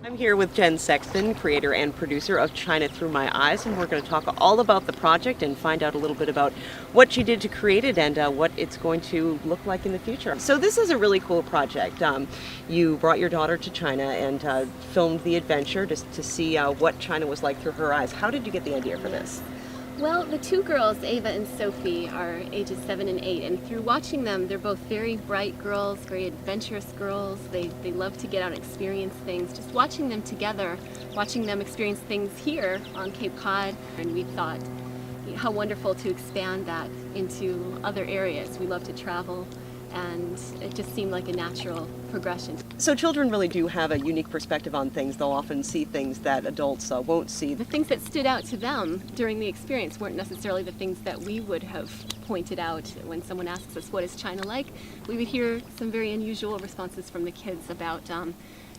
I'm here with Jen Sexton, creator and producer of China Through My Eyes, and we're going to talk all about the project and find out a little bit about what she did to create it and what it's going to look like in the future. So this is a really cool project. You brought your daughter to China and filmed the adventure just to see what China was like through her eyes. How did you get the idea for this? Well, the two girls, Ava and Sophie, are ages 7 and 8, and through watching them, they're both very bright girls, very adventurous girls. They love to get out and experience things. Just watching them together, watching them experience things here on Cape Cod, and we thought how wonderful to expand that into other areas. We love to travel, and it just seemed like a natural progression. So children really do have a unique perspective on things. They'll often see things that adults won't see. The things that stood out to them during the experience weren't necessarily the things that we would have pointed out. When someone asks us, what is China like? We would hear some very unusual responses from the kids about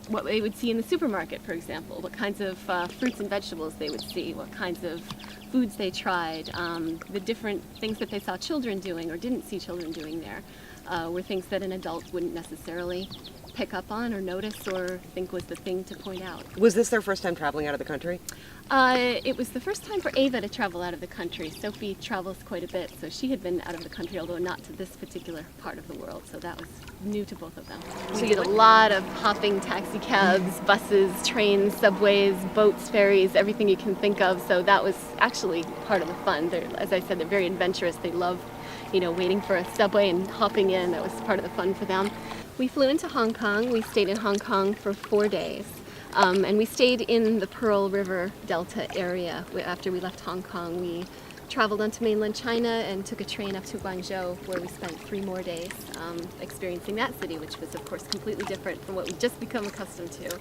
what they would see in the supermarket, for example, what kinds of fruits and vegetables they would see, what kinds of foods they tried, the different things that they saw children doing or didn't see children doing there. Were things that an adult wouldn't necessarily pick up on or notice or think was the thing to point out. Was this their first time traveling out of the country? It was the first time for Ava to travel out of the country. Sophie travels quite a bit, so she had been out of the country, although not to this particular part of the world, so that was new to both of them. We did a lot of hopping taxi cabs, buses, trains, subways, boats, ferries, everything you can think of, so that was actually part of the fun. As I said, they're very adventurous. They love waiting for a subway and hopping in. That was part of the fun for them. We flew into Hong Kong. We stayed in Hong Kong for 4 days. And we stayed in the Pearl River Delta area. After we left Hong Kong, we traveled onto mainland China and took a train up to Guangzhou, where we spent 3 more days experiencing that city, which was, of course, completely different from what we'd just become accustomed to.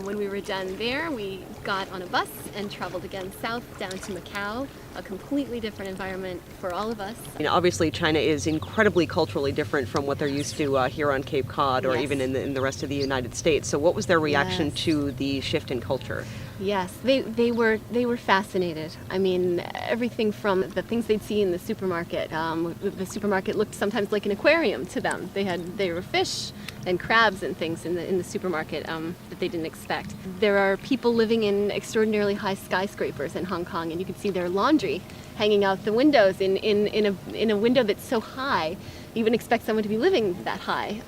When we were done there, we got on a bus and traveled again south down to Macau, a completely different environment for all of us. Obviously, China is incredibly culturally different from what they're used to here on Cape Cod or Yes. even in the rest of the United States. So what was their reaction Yes. to the shift in culture? Yes, they were fascinated. I mean, everything from the things they'd see in the supermarket. The supermarket looked sometimes like an aquarium to them. There were fish and crabs and things in the supermarket that they didn't expect. There are people living in extraordinarily high skyscrapers in Hong Kong, and you can see their laundry hanging out the windows in a window that's so high you wouldn't expect someone to be living that high.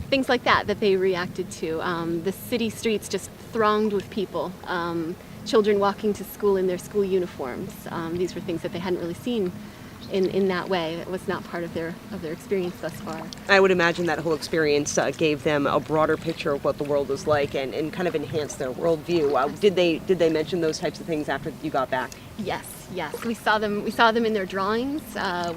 Things like that they reacted to. The city streets just thronged with people. Children walking to school in their school uniforms. These were things that they hadn't really seen in that way. It was not part of their experience thus far. I would imagine that whole experience gave them a broader picture of what the world was like and kind of enhanced their worldview. Did they mention those types of things after you got back? Yes. We saw them in their drawings.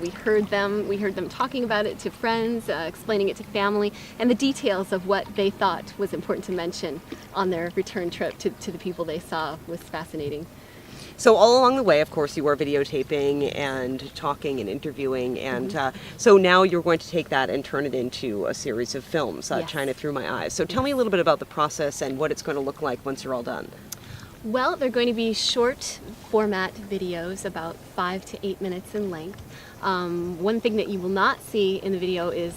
We heard them talking about it to friends, explaining it to family, and the details of what they thought was important to mention on their return trip to the people they saw was fascinating. So all along the way, of course, you were videotaping and talking and interviewing, and so now you're going to take that and turn it into a series of films, Yes. China Through My Eyes. So tell me a little bit about the process and what it's going to look like once you're all done. Well, they're going to be short format videos, about 5 to 8 minutes in length. One thing that you will not see in the video is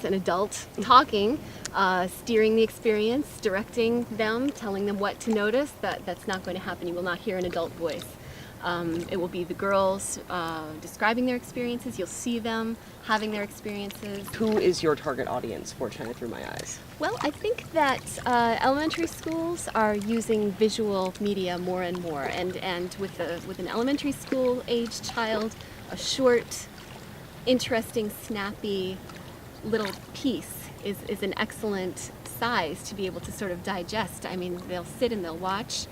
an adult talking, steering the experience, directing them, telling them what to notice. That's not going to happen. You will not hear an adult voice. It will be the girls describing their experiences. You'll see them having their experiences. Who is your target audience for China Through My Eyes? Well, I think that elementary schools are using visual media more and more, and with an elementary school age child, a short, interesting, snappy little piece is an excellent size to be able to sort of digest. I mean, they'll sit and they'll watch,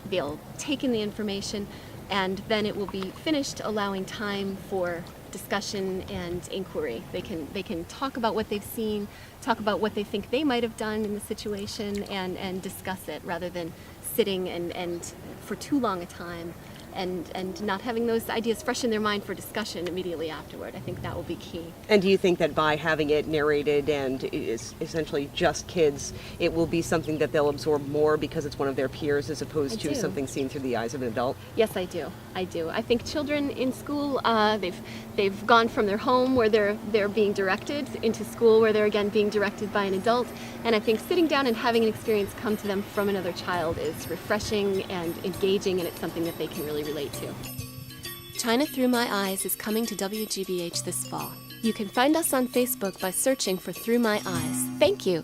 they'll take in the information, and then it will be finished, allowing time for discussion and inquiry. They can talk about what they've seen, talk about what they think they might have done in the situation, and discuss it rather than sitting and for too long a time and not having those ideas fresh in their mind for discussion immediately afterward. I think that will be key. And do you think that by having it narrated and is essentially just kids, it will be something that they'll absorb more because it's one of their peers as opposed to something seen through the eyes of an adult? Yes, I do. I think children in school, they've gone from their home where they're being directed into school where they're again being directed by an adult. And I think sitting down and having an experience come to them from another child is refreshing and engaging, and it's something that they can really relate to. China Through My Eyes is coming to WGBH this fall. You can find us on Facebook by searching for Through My Eyes. Thank you.